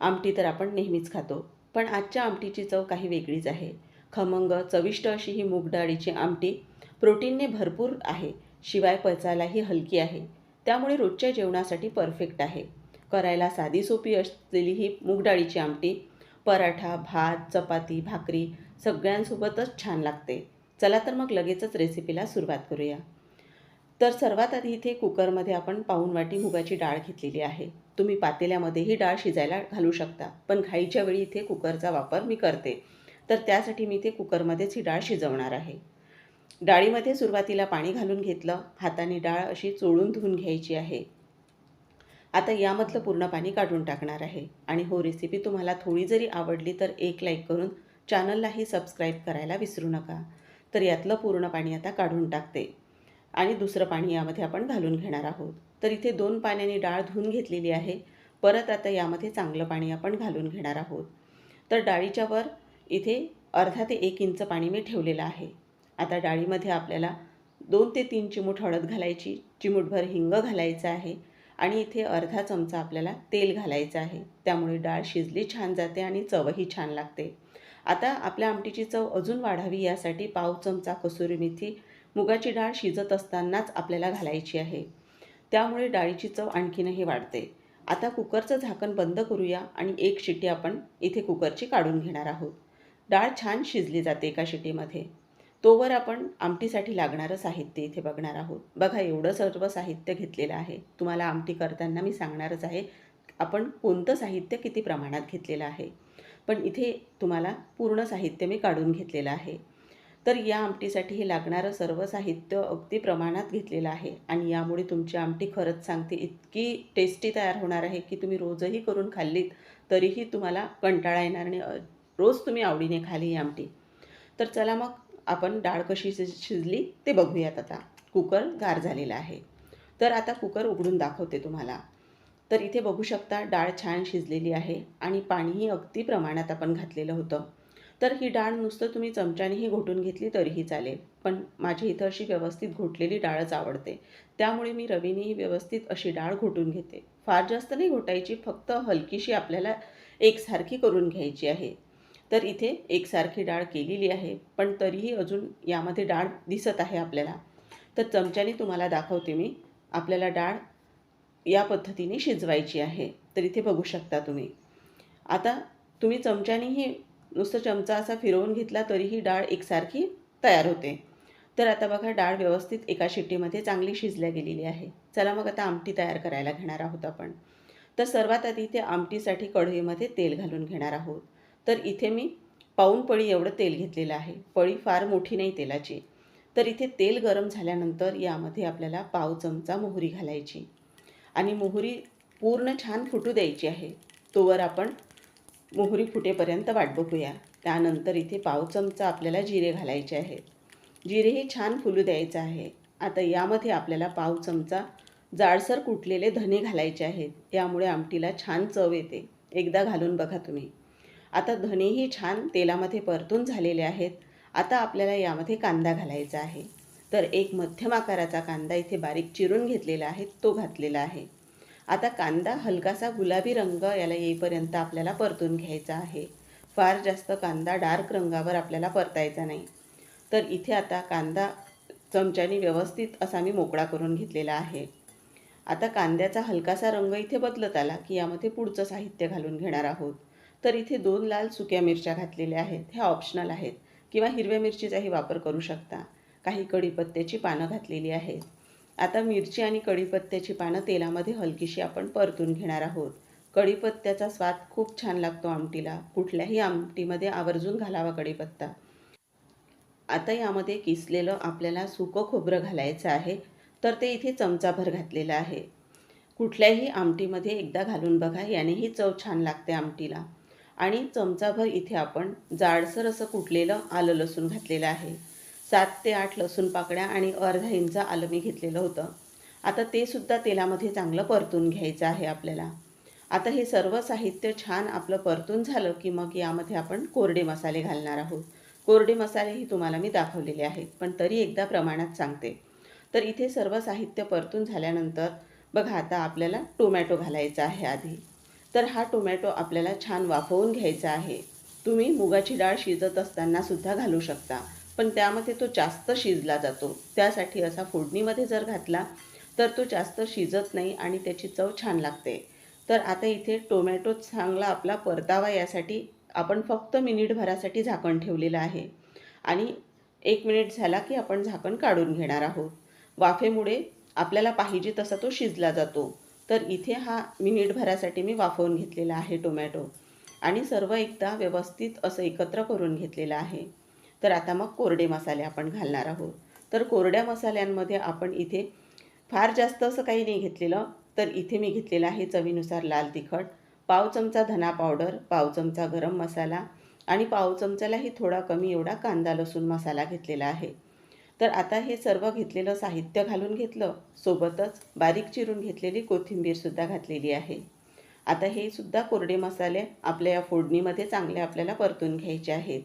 आमटी तर आपण नेहमीच खातो, पण आजच्या आमटीची चव काही वेगळीच आहे. खमंग, चविष्ट अशी ही मूग डाळीची आमटी प्रोटीनने भरपूर आहे, शिवाय पचायलाही हलकी आहे. त्यामुळे रोजच्या जेवणासाठी परफेक्ट आहे. करायला साधी सोपी असलेली ही मूग डाळीची आमटी पराठा, भात, चपाती, भाकरी सगळ्यांसोबतच छान लागते. चला तर मग लगेचच रेसिपीला सुरुवात करूया. तर सर्वात आधी इथे कुकरमध्ये आपण पाऊण वाटी मुगाची डाळ घेतलेली आहे. तुम्ही पातेल्यामध्ये ही डाळ शिजायला घालू शकता, पण घाईच्या वेळी इथे कुकरचा वापर मी करते. तर त्यासाठी मी इथे कुकरमध्येच ही डाळ शिजवणार आहे. डाळीमध्ये सुरुवातीला पाणी घालून घेतलं. हाताने डाळ अशी चोळून धुवून घ्यायची आहे. आता यामधलं पूर्ण पाणी काढून टाकणार आहे. आणि हो, रेसिपी तुम्हाला थोडी जरी आवडली तर एक लाईक करून चॅनललाही सबस्क्राईब करायला विसरू नका. तर यातलं पूर्ण पाणी आता काढून टाकते आणि दुसरं पाणी यामध्ये आपण घालून घेणार आहोत. तर इथे 2 पाण्याने डाळ धुवून घेतलेली आहे. परत आता यामध्ये चांगलं पाणी आपण घालून घेणार आहोत. तर डाळीच्या वर इथे अर्धा ते 1 इंच पाणी मी ठेवलेलं आहे. आता डाळीमध्ये आपल्याला 2 ते 3 चिमूट हळद घालायची, चिमूटभर हिंग घालायचं आहे आणि इथे अर्धा चमचा आपल्याला तेल घालायचं आहे. त्यामुळे डाळ शिजली छान जाते आणि चवही छान लागते. आता आपल्या आमटीची चव अजून वाढावी यासाठी पाव चमचा कसुरी मेथी मुगाची डाळ शिजत असतानाच आपल्याला घालायची आहे. त्यामुळे डाळीची चव आणखीनही वाढते. आता कुकरचं झाकण बंद करूया आणि एक शिटी आपण इथे कुकरची काढून घेणार आहोत. डाळ छान शिजली जाते एका शिटीमध्ये. तोवर आपण आमटीसाठी लागणारं साहित्य इथे बघणार आहोत. बघा, एवढं सर्व साहित्य घेतलेलं आहे. तुम्हाला आमटी करताना मी सांगणारच आहे आपण कोणतं साहित्य किती प्रमाणात घेतलेलं आहे. पण इथे तुम्हाला पूर्ण साहित्य मी काढून घेतलेलं आहे. तर या आमटीसाठी हे लागणारं सर्व साहित्य अगदी प्रमाणात घेतलेलं आहे आणि यामुळे तुमची आमटी खरंच सांगते इतकी टेस्टी तयार होणार आहे की तुम्ही रोजही करून खाल्लीत तरीही तुम्हाला कंटाळा येणार नाही. रोज तुम्ही आवडीने खाली ही आमटी. तर चला मग आपण डाळ कशी शिजली ते बघूयात आता. कुकर गार झालेला आहे. तर आता कुकर उघडून दाखवते तुम्हाला. तर इथे बघू शकता डाळ छान शिजलेली आहे आणि पाणीही अगदी प्रमाणात आपण घातलेलं होतं. तर ही डाळ नुसतं तुम्ही चमच्यानेही घोटून घेतली तरीही चालेल, पण माझी इथं अशी व्यवस्थित घोटलेली डाळच आवडते. त्यामुळे मी रवीनेही व्यवस्थित अशी डाळ घोटून घेते. फार जास्त नाही घोटायची, फक्त हलकीशी आपल्याला एकसारखी करून घ्यायची आहे. तर इथे एकसारखी डाळ केलेली आहे, पण तरीही अजून यामध्ये डाळ दिसत आहे आपल्याला. तर चमच्याने तुम्हाला दाखवते मी. आपल्याला डाळ या पद्धतीने शिजवायची आहे. तर इथे बघू शकता तुम्ही. आता तुम्ही चमच्यानेही नुसतं चमचा असा फिरवून घेतला तरीही डाळ एकसारखी तयार होते. तर आता बघा, डाळ व्यवस्थित एका शिट्टीमध्ये चांगली शिजल्या गेलेली आहे. चला मग आता आमटी तयार करायला घेणार आहोत आपण. तर सर्वात आधी इथे आमटीसाठी कढईमध्ये तेल घालून घेणार आहोत. तर इथे मी पाऊण पळी एवढं तेल घेतलेलं आहे. पळी फार मोठी नाही तेलाची. तर इथे तेल गरम झाल्यानंतर यामध्ये आपल्याला पाव चमचा मोहरी घालायची आणि मोहरी पूर्ण छान फुटू द्यायची आहे. तोवर आपण मोहरी फुटेपर्यंत वाट बघूया. त्यानंतर इथे पाव चमचा आपल्याला जिरे घालायचे आहेत. जिरेही छान फुलू द्यायचं आहे. आता यामध्ये आपल्याला पाव चमचा जाडसर कुटलेले धने घालायचे आहेत. यामुळे आमटीला छान चव येते. एकदा घालून बघा तुम्ही. आता धनेही छान तेलामध्ये परतून झालेले आहेत. आता आपल्याला यामध्ये कांदा घालायचा आहे. तर एक मध्यम आकाराचा कांदा इथे बारीक चिरून घेतलेला आहे, तो घातलेला आहे. आता कांदा हलकासा गुलाबी रंग याला येईपर्यंत आपल्याला परतून घ्यायचा आहे. फार जास्त कांदा डार्क रंगावर आपल्याला परतायचा नाही. तर इथे आता कांदा चमच्याने व्यवस्थित असा मी मोकळा करून घेतलेला आहे. आता कांद्याचा हलकासा रंग इथे बदलत आला की यामध्ये पुढचं साहित्य घालून घेणार आहोत. तर इथे 2 लाल सुक्या मिरच्या घातलेल्या आहेत. ह्या ऑप्शनल आहेत किंवा हिरव्या मिरचीचाही वापर करू शकता. काही कढीपत्त्याची पानं घातलेली आहेत. आता मिरची आणि कढीपत्त्याची पानं तेलामध्ये हलकीशी आपण परतून घेणार आहोत. कढीपत्त्याचा स्वाद खूप छान लागतो आमटीला. कुठल्याही आमटीमध्ये आवर्जून घालावा कढीपत्ता. आता यामध्ये किसलेलं आपल्याला सुकं खोबरं घालायचं आहे. तर ते इथे चमचाभर घातलेलं आहे. कुठल्याही आमटीमध्ये एकदा घालून बघा, यानेही चव छान लागते आमटीला. आणि चमचाभर इथे आपण जाडसर असं कुटलेलं आलं लसूण घातलेलं आहे. 7 ते 8 लसूण पाकळ्या आणि अर्धा इंच आलं मी घेतलेलं होतं. आता ते सुद्धा तेलामध्ये चांगलं परतून घ्यायचं आहे आपल्याला. आता हे सर्व साहित्य छान आपलं परतून झालं की मग यामध्ये आपण कोरडे मसाले घालणार आहोत. कोरडे मसालेही तुम्हाला मी दाखवलेले आहेत, पण तरी एकदा प्रमाणात सांगते. तर इथे सर्व साहित्य परतून झाल्यानंतर बघा, आता आपल्याला टोमॅटो घालायचा आहे आधी. तर हा टोमॅटो आपल्याला छान वाफवून घ्यायचा आहे. तुम्ही मुगाची डाळ शिजत असतानासुद्धा घालू शकता, पण त्यामध्ये तो जास्त शिजला जातो. त्यासाठी असा फोडणीमध्ये जर घातला तर तो जास्त शिजत नाही आणि त्याची चव छान लागते. तर आता इथे टोमॅटो चांगला आपला परतावा यासाठी आपण फक्त मिनिटभरासाठी झाकण ठेवलेलं आहे आणि 1 मिनिट झाला की आपण झाकण काढून घेणार आहोत. वाफेमुळे आपल्याला पाहिजे तसा तो शिजला जातो. तर इथे हा मिनिटभरासाठी मी वाफवून घेतलेला आहे टोमॅटो आणि सर्व एकदा व्यवस्थित असं एकत्र करून घेतलेलं आहे. तर आता मग कोरडे मसाले आपण घालणार आहोत. तर कोरड्या मसाल्यांमध्ये आपण इथे फार जास्त असं काही नाही घेतलेलं. तर इथे मी घेतलेलं आहे चवीनुसार लाल तिखट, पाव चमचा धना पावडर, पाव चमचा गरम मसाला आणि पाव चमचालाही थोडा कमी एवढा कांदा लसूण मसाला घेतलेला आहे. तर आता हे सर्व घेतलेलं साहित्य घालून घेतलं. सोबतच बारीक चिरून घेतलेली कोथिंबीरसुद्धा घातलेली आहे. आता हे सुद्धा कोरडे मसाले आपल्या या फोडणीमध्ये चांगले आपल्याला परतून घ्यायचे आहेत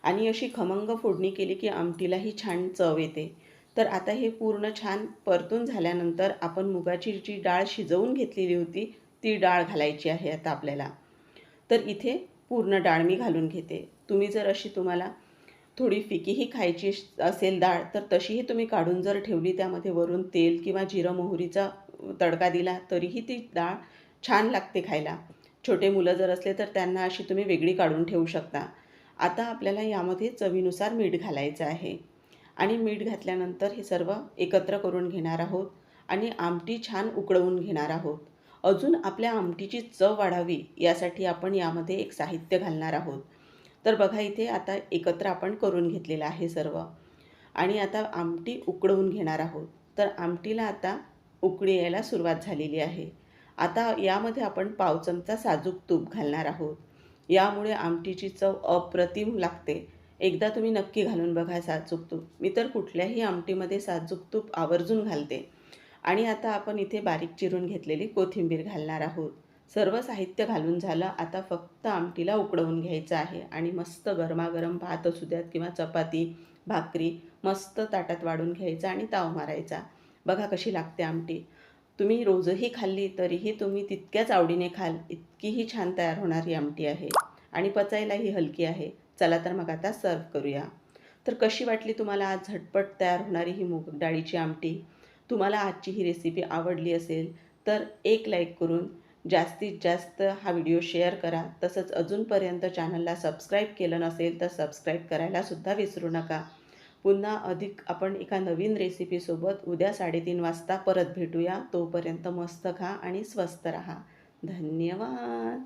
आणि अशी खमंग फोडणी केली की आमटीलाही छान चव येते. तर आता हे पूर्ण छान परतून झाल्यानंतर आपण मुगाची जी डाळ शिजवून घेतलेली होती ती डाळ घालायची आहे आता आपल्याला. तर इथे पूर्ण डाळ मी घालून घेते. तुम्ही जर अशी तुम्हाला थोडी फिकीही खायची असेल डाळ तर तशीही तुम्ही काढून जर ठेवली, त्यामध्ये वरून तेल किंवा जिरं मोहरीचा तडका दिला तरीही ती डाळ छान लागते खायला. छोटे मुलं जर असले तर त्यांना अशी तुम्ही वेगळी काढून ठेवू शकता. आता आपल्याला यामध्ये चवीनुसार मीठ घालायचं आहे आणि मीठ घातल्यानंतर हे सर्व एकत्र करून घेणार आहोत आणि आमटी छान उकळवून घेणार आहोत. अजून आपल्या आमटीची चव वाढावी यासाठी आपण यामध्ये एक साहित्य घालणार आहोत. तर बघा इथे आता एकत्र आपण करून घेतलेलं आहे सर्व आणि आता आमटी उकळवून घेणार आहोत. तर आमटीला आता उकळी यायला सुरुवात झालेली आहे. आता यामध्ये आपण पाव चमचा साजूक तूप घालणार आहोत. यामुळे आमटीची चव अप्रतिम लागते. एकदा तुम्ही नक्की घालून बघा साजूक तूप. मी तर कुठल्याही आमटीमध्ये साजूक तूप आवर्जून घालते. आणि आता आपण इथे बारीक चिरून घेतलेली कोथिंबीर घालणार आहोत. सर्व साहित्य घालून झालं. आता फक्त आमटीला उकळवून घ्यायचं आहे आणि मस्त गरमागरम भात असू द्यात किंवा चपाती, भाकरी मस्त ताटात वाढून घ्यायचा आणि ताव मारायचा. बघा कशी लागते आमटी. तुम्ही रोजही खाल्ली तरीही तुम्ही तितक्याच आवडीने खाल, इतकीही छान तयार होणारी आमटी आहे आणि पचायलाही हलकी आहे. चला तर मग आता सर्व्ह करूया. तर कशी वाटली तुम्हाला आज झटपट तयार होणारी ही मूग डाळीची आमटी? तुम्हाला आजची ही रेसिपी आवडली असेल तर एक लाईक करून जास्तीत जास्त हा व्हिडिओ शेअर करा. तसंच अजूनपर्यंत चॅनलला सबस्क्राईब केलं नसेल तर सबस्क्राईब करायलासुद्धा विसरू नका. पुन्हा अधिक आपण एका नवीन रेसिपीसोबत उद्या 3:30 वाजता परत भेटूया. तोपर्यंत मस्त खा आणि स्वस्त रहा. धन्यवाद.